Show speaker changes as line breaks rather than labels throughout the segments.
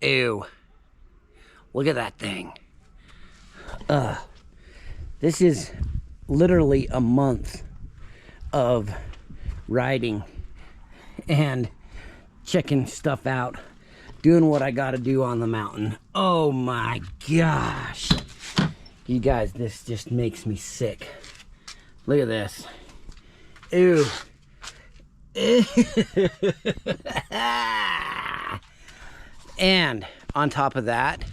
Ew. Look at that thing. This is literally a month of riding and checking stuff out, doing what I gotta do on the mountain. Oh my gosh. You guys, this just makes me sick. Look at this. Ew. And on top of that,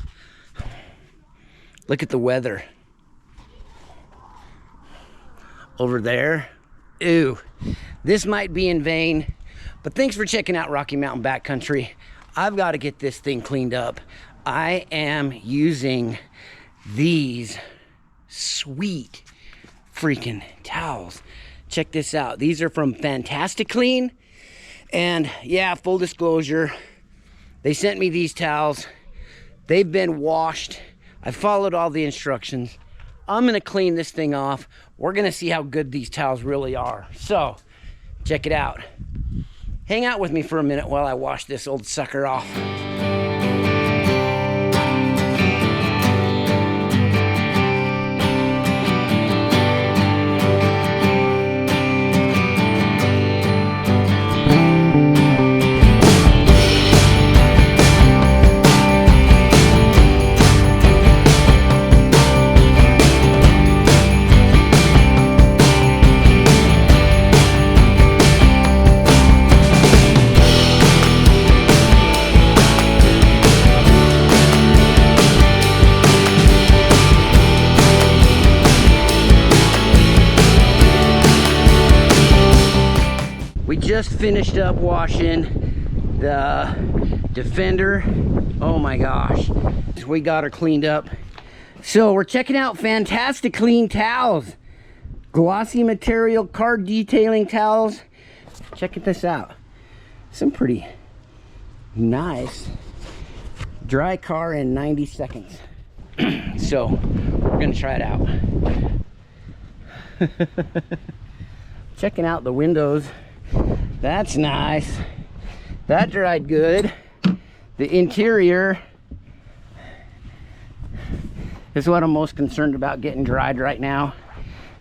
look at the weather. Over there. Ew. This might be in vain, but thanks for checking out Rocky Mountain Backcountry. I've got to get this thing cleaned up. I am using these sweet freaking towels. Check this out. These are from FantistiCLEAN. And yeah, full disclosure, they sent me these towels. They've been washed. I followed all the instructions. I'm gonna clean this thing off. We're gonna see how good these towels really are. So, check it out. Hang out with me for a minute while I wash this old sucker off. We just finished up washing the Defender. Oh my gosh, we got her cleaned up. So we're checking out FantistiCLEAN towels. Glossy material card detailing towels. Check this out. Some pretty nice. Dry car in 90 seconds. So we're gonna try it out. Checking out the windows. That's nice. That dried good. The interior is what I'm most concerned about getting dried right now.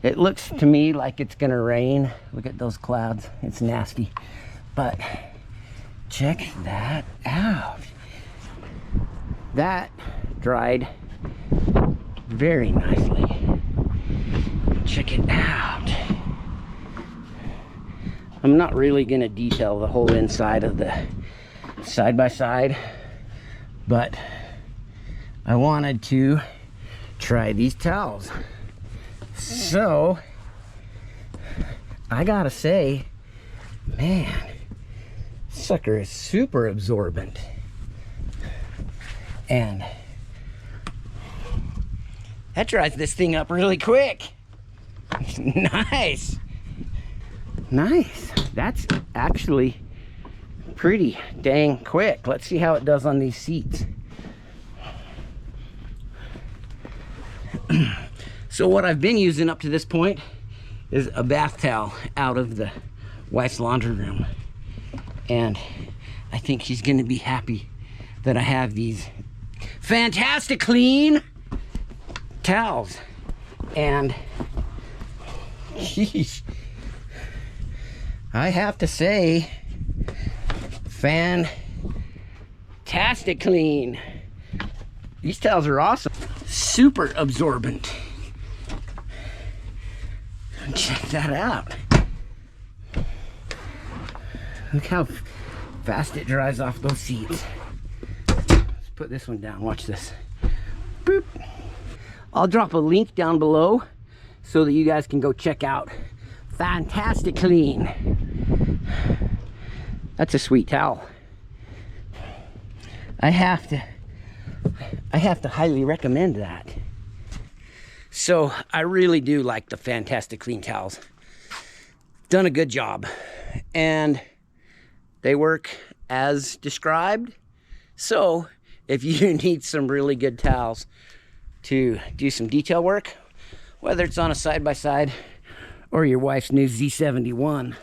It looks to me like it's gonna rain. Look at those clouds. It's nasty. But check that out. That dried very nicely. Check it out. I'm not really gonna detail the whole inside of the side-by-side, but I wanted to try these towels. So I gotta say, man, this sucker is super absorbent. And that dries this thing up really quick. Nice. Nice. That's actually pretty dang quick. Let's see how it does on these seats. So what I've been using up to this point is a bath towel out of the wife's laundry room. And I think she's gonna be happy that I have these FantistiCLEAN towels. And sheesh, I have to say, FantistiCLEAN. These towels are awesome. Super absorbent. Check that out. Look how fast it dries off those seats. Let's put this one down. Watch this. Boop. I'll drop a link down below so that you guys can go check out FantistiCLEAN. That's a sweet towel. I have to highly recommend that. So I really do like the FantistiCLEAN towels. Done a good job, and they work as described. So if you need some really good towels to do some detail work, whether it's on a side-by-side or your wife's new Z71,